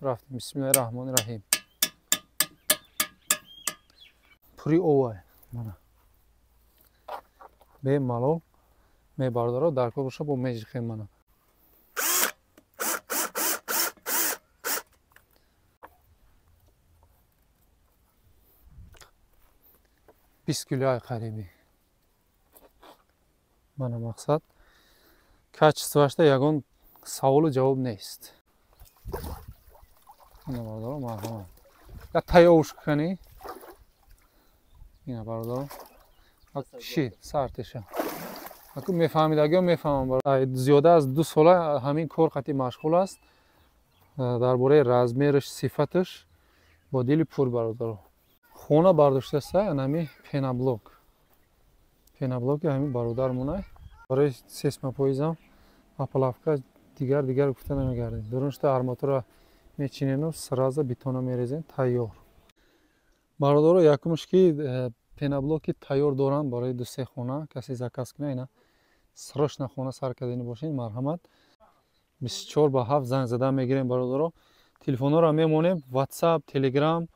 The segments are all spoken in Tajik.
رفتیم. بسم الله الرحمن الرحیم. پوری اوه مانا به مالو می باردارو در کار باشه با میج خیم مانا 20 کیلوی قریبی مانا مقصد کاч سواشته یگان سوال جواب نیست. اینا باردارو مرحبا یا تایوش کنی اینا باردارو چی سرتشه اگه میفهمیدگی میفهمم زیاده از 2 سال همین کار قطعی مشغول است درباره رزمرش صفتش با دل پر باردارو خونه برداشته است همین پنابلوک همین برادرمونه برای سیسما پاییزم اپلافکا دیگر گفته نمیگرده درونشته арматура میچینیم سرازا بیتونا میریزیم تیار برادرو یکمش که پنابلوکی تیار دارن برای 2-3 خونه کسی زکاس کنه اینا سرش نخونه سر کردنی باشین مرحمت 24 با 7 زنگ زده میگیریم برادرو تلفن رو میمونیم واتساپ تلگرام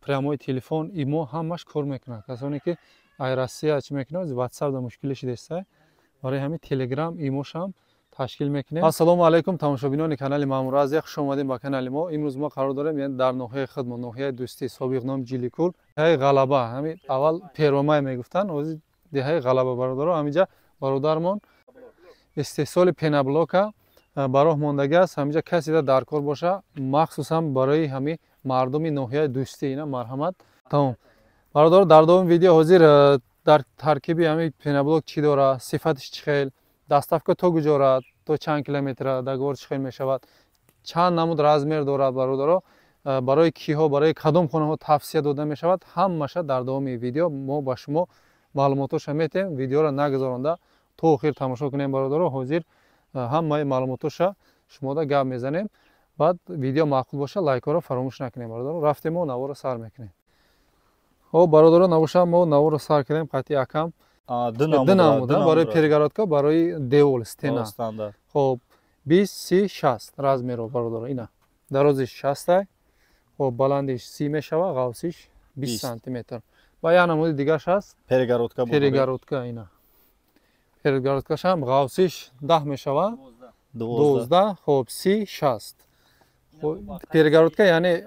прямой телефон ایمو همش کار میکنه کسانی که ای روسیه چی میکنه واتساپ دا مشکلش دسته برای همین تلگرام ایموش هم تشکیل میکنیم. السلام علیکم تماشابینان کانال مامور از خوش اومدین با کانال ما. امروز ما قرار داریم یعنی در ناحیه خدمت ناحیه دوستی سابق نام جیلیکول های غلبه همین اول پیرومای میگفتن از دهه غلبه برادر همینجا برادرمون استحصال پنابلوکا برای موندگی است همینجا کسی در کار باشه مخصوصا برای همین مردم ناحیه دوستی اینا مرحمت تمام برادر در دوم ویدیو حاضر در ترکیب همین پنابلوک چی داره صفتش چی خیلی دستافکا تو گجارد تو چند کیلومتر دگور چی خیلی میشود چند نمود رزمر دارد برادر برای کیها برای کدام خونه ها توصیه داده میشود همش در دوم ویدیو ما با شما معلوماتش میتیم ویدیو را نگذارنده تو آخر تماشا کنیم برادر حاضر همه معلوماتش شما دا گپ میزنیم بعد ویدیو معقول باشه لایک رو فراموش نکنیم برادر رفتیم و نوار سر میکنیم خب برادر نوشم ما نوار رو سر کردیم قطعی اکم دنموده برای پیرگرادکا برای دیول استینا خب 20 30 60 رزمی رو برادر اینا درازش 60 خب بلندش 30 میشوه غوصش 20 سانتی متر و یا نمود دیگه هست پیرگرادکا اینا پیرگرادکاش هم غوصش 10 میشوه 12 خب 30 60 پیرگرادکا یعنی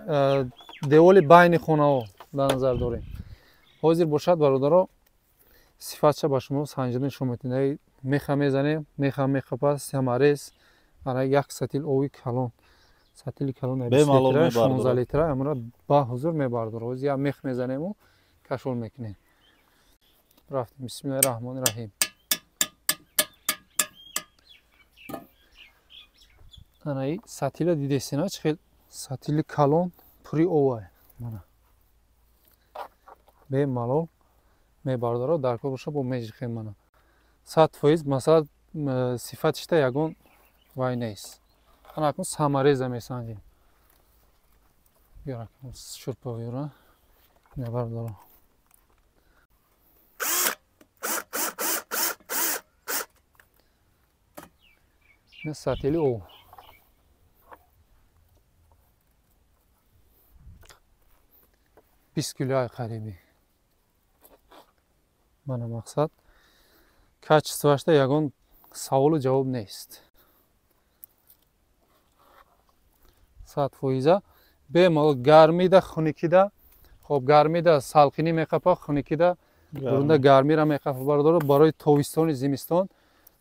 دیول بین خونه ها در نظر داریم حاضر باشد برادر صفتش با شما سنجیدن شما میتونید میخه میزنیم میخه پس هماریس برای یک ستیل اوی کلون ستیل کلون 20 لیتره 16 لیتره امروز با حضور میبرد روز یا میخ میزنیم و کشول میکنیم رفتیم. بسم الله الرحمن الرحیم. انا ستیل دیدین چه ستیل کلون پوری اوه مانا به مالو می باردارو در کار باشه با میج خیم مانا 100% مثلا صفتش تا یگون وای نیست انا اکن ساماریزه میسانجیم بیار اکن شرپا بیارا می باردارو نه ستیلی او 20 کیلوی قریبی مانا مقصد کاч سواشته یگان سوال جواب نیست 100% به ما گرمی ده خنکی ده خب گرمی ده سالخینی میخپه خنکی ده درونده گرمی را میخپه برای تابستان زمستان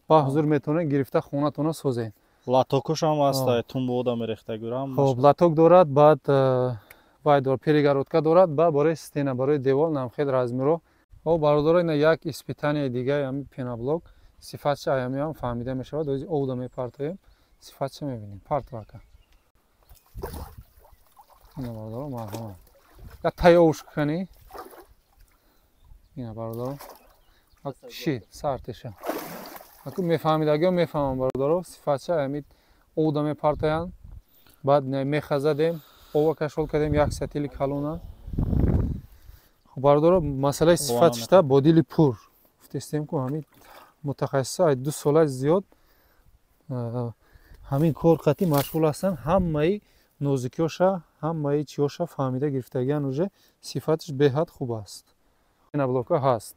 با حضور میتونه گرفته خونه تونه سازین لاتوکش هم هست تنبودا میریخته گرام خب لاتوک دارد بعد باید دور پیرگرادکا دارد با برای استینا برای دیوال نمخید رزمی رو او برادر اینا یک اسپیتانی دیگه همین پنابلوک صفتش ایامی هم فهمیده میشود دوزی او دا میپرتایم صفتش میبینیم پرت واکن اینا برادر مرحبا یا تایوش کنی اینا برادر چی سرتشه اگه میفهمیدگی میفهمم برادر صفتش ایامی او دا میپرتایم بعد میخزدیم او کشول کردیم یک ستیل کلونه برادر مسئله صفتش تا با دل پر گفتیم که همین متخصص 2 سال زیاد همین کار قطعی مشغول هستن همه нозикиёша ҳамаи чиёша фаҳмида гирифтагиян уже сифаташ беҳад хуб аст. Пеноблокҳо ҳаст.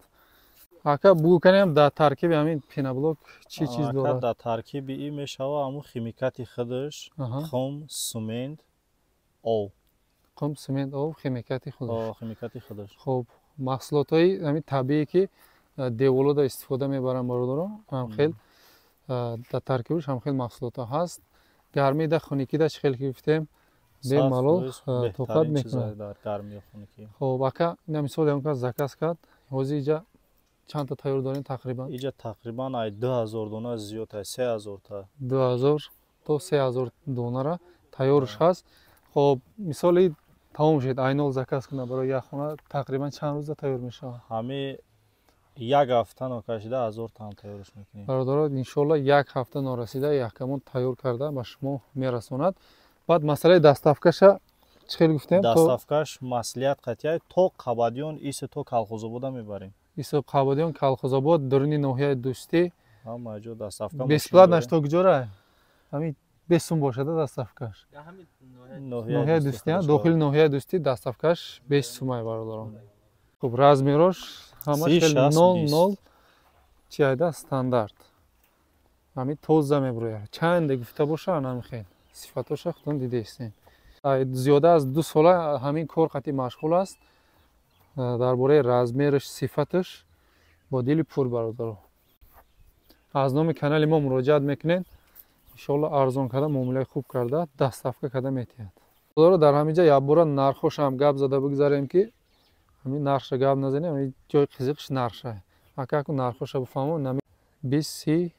Ака бугӯ канем дар таркиби ҳамин пеноблок чӣ чиз дорад? дар таркиби ин мешава ҳамун химикати худаш, хум, сумент, об. Қум, симент, об, химикати худаш. Химикати худаш. Хуб, маҳсулотҳои ҳамин табиӣ ки деволода истифода мебаранд бародаро, ҳамхел дар таркибаш ҳамхел маҳсулотҳо ҳаст. Гармида, хунукида чӣ хел ки гуфтем, бемалол тоқат мекунад. Хуб, ака ина мисол ягон кас заказ кард, ҳозир иҷа чандта тайёр дорем тақрибан? Иҷа тақрибан 2000 дона зиёд аст, 3000 та. 2000 то 3000 донара тайёрш ҳаст. Хуб, мисоли тамом шуд, айнол заказ кунад барои як хона тақрибан чанд рӯза тайёр мешавад? Ҳами як ҳафта нокашида 1000 та ҳам тайёрш мекунем. Бародаро, иншоалло як ҳафта норасида якамон тайёр карда ба шумо мерасонад. Баъд масъалаи дастафкаша чӣ хел гуфтем? Дастафкаш маслиҳат қатъия то Қабадиён исе то Калхозобода мебарем. Исо Қабадиён, Калхозобод, даруни ноҳияи Дӯстӣ. Ҳама ҷо дастафка. Бесплатнаш то куҷора? Ҳамин 20 сум бошада дастафкаш. ноҳияи Дӯстӣ, дохили ноҳияи Дӯстӣ дастафкаш 20 сумай бародаро. Хуб, размерош ҳамаш хел 00 чи айда стандарт. Ҳамин тоза меброяд. Чанде гуфта боша, намехел. Сифатоша худтон дидестем. Зиёда аз 2 сола ҳамин кор қатъи машғул аст. Дар бораи размераш, сифаташ бо дили пур бародаро. Аз номи канали мо муроҷиат мекунед. иншоалло арзон карда, муомилаи хуб карда, дастафка карда метиҳад. Бародаро, дар ҳамин ҷа якбора нархоша ҳам гап зада бигзарем ки ҳамин нархша гап назанем, ҳамин ҷои қизиқш нархша. Ака нархоша бифаҳмон, нами 20-60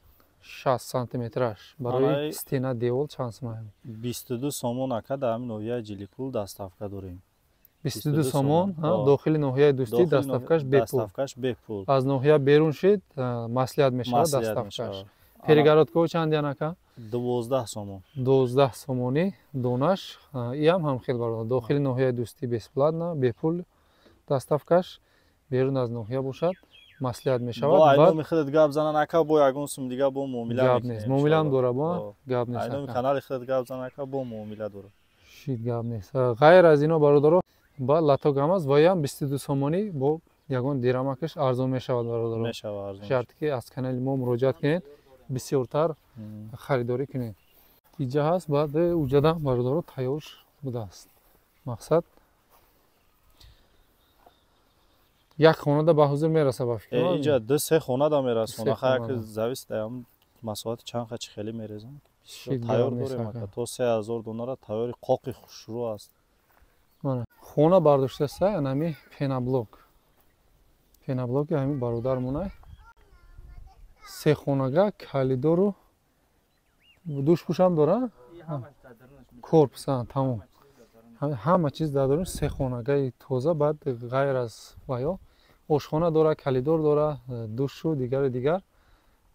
сантиметраш барои стена девол чанд сумай? 22 сомон ака дар ҳамин ноҳияи Ҷиликул дастафка дорем. 22 сомон, дохили ноҳияи Дӯстӣ дастафкаш бепул. Аз ноҳия берун шид, маслиҳат мешавад дастафкаш. Перегородкаҳо чандян ака? 12 сомон. 12 сомонӣ донаш. Иам ҳамхел бародар. Дохили ноҳияи Дӯстӣ бесплатна, бепул дастафкаш. Берун аз ноҳия бошад, маслиҳат мешавад. Бо айноми худат гап занан ака, бо ягон сум дига бо муомила мекунем. Муомила ҳам дора бо гап нест. Айноми канали худат гап занан ака, бо муомила дора. Шид гап нест. Ғайр аз ино бародаро, ба латок ҳам аст, ваям 22 сомонӣ бо ягон дирамакаш арзон мешавад бародаро. Мешавад арзон. Шарти ки аз канали мо муроҷиат кунед, бисёртар харидорӣ кунед. Иҷа ҳаст, баъд уҷада бародаро тайёр будааст. Мақсад як хонада ба ҳозир мераса ба фикр. Иҷа 2-3 хонада мерасона. Хаяк завист ам масоати чанд ха чихели мерезам. Тайёр дорем ака. То 3000 донара тайёри қоқи хушрӯ аст. Мана хона бардоштаста, анами пеноблок. Пеноблоки ҳамин бародармонай. 3 хонага калидору душпушам дора? Корпус, тамом. Ҳама чиз дар дорем, 3 хонагаи тоза, баъд ғайр аз ваё ошхона дора, калидор дора, душу дигару дигар.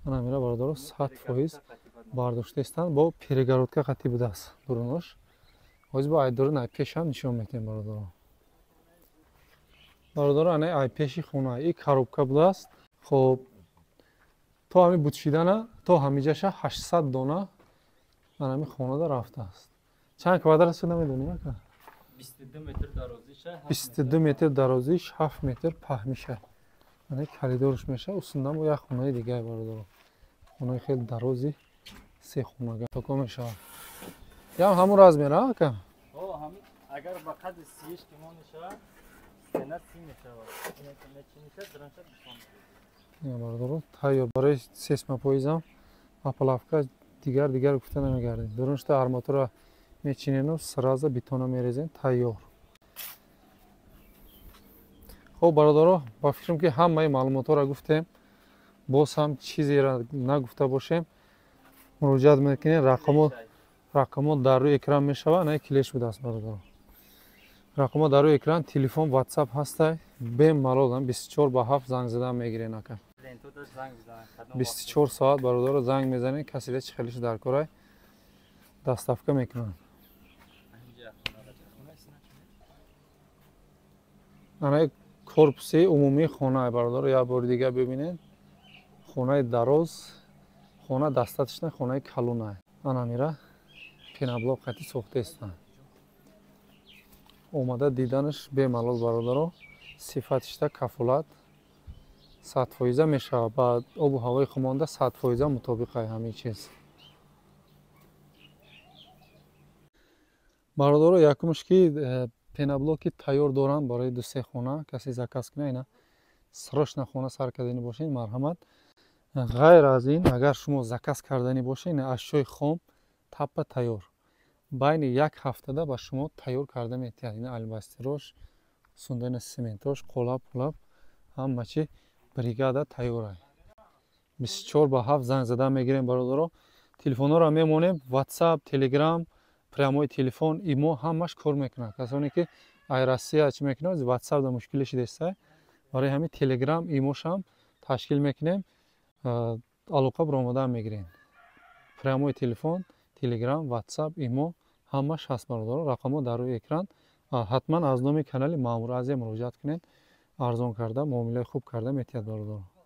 Анамира бародаро 100% бардоштастанд, бо перегородка қатъӣ будааст дурунош. ҳозир бо айдори айпешам нишон метем бародаро. Бародаро, ана айпеши хона, ин коробка будааст. Хоб, то ҳамин бутшидана, то ҳамиҷаша 800 дона анами хонада рафтааст. Чанд квадрат шуда медонӣ ака? 22 метр дарозиша, 22 метр дарозиш, 7 метр паҳмиша. Ана коридорш меша, усундан бо як хонаи дигаи бародаро. Хонаи хеле дарози 3 хонага токо мешавад. Ям ҳамун размер ака? ҳамин агар ба қадри 30 ки мо мешавад, стена 30 мешавад. Мечиниша дранша бишон. Я бародаро, тайёр барои сесма поизам аплавка дигар гуфта намегардем. Дуруншта арматура мечинену сразу бетона мерезем, тайёр. Хоб бародаро, ба фикрам ки ҳамаи маълумотҳоро гуфтем. Боз ҳам чизеро нагуфта бошем. Муроҷиат мекунем, рақамот дар рӯи экран мешавад, ана клеш будааст бародаро. Рақамот дар рӯи экран, телефон, WhatsApp ҳастай. Бемалол 24/7 занг зада мегирен ака. 24 соат бародаро занг мезанед, каси ҷи хелиш дар корай дастафка мекунад. ана корпуси умумии хона бародаро, як бори дига бибинед. Хонаи дароз, хона дастатишна, хонаи калуна. Анамира пеноблок қатъи сохтаистанд. омада диданаш бемалол бародаро сифатишта кафолат 100% мешавад. Ба обу ҳавои хумонда 100% мутобиқай ҳамин чиз. бародаро якумш ки пеноблоки тайёр дорам барои ду-се хона. Касе заказ кунад ина срочно хона сар кардани бошед, марҳамат. ғайр аз ин, агар шумо заказ кардани бошед, ина ашёи хом таппа тайёр байни як ҳафтада ба шумо тайёр карда метиҳад. Ина албастирош, сундани сементош, қолаб пулаб ҳама чи бригада тайёрай. 24/7 занг зада мегирем бародаро. Телефонҳоро мемонем, WhatsApp, Telegram, прямои телефон, имо ҳамаш кор мекунад. Касоне ки ай Россия чӣ мекунад, WhatsApp да мушкили шидеста. Барои ҳамин Telegram, имош ҳам ташкил мекунем. Алоқа баромада мегирем. Прямои телефон, Telegram, WhatsApp, имо ҳамаш ҳаст бародаро. Рақамҳо дар рӯи экран. ҳатман аз номи канали Маъмур Азия муроҷиат кунед. арзон карда, муомилаи хуб карда метиҳад бародаро.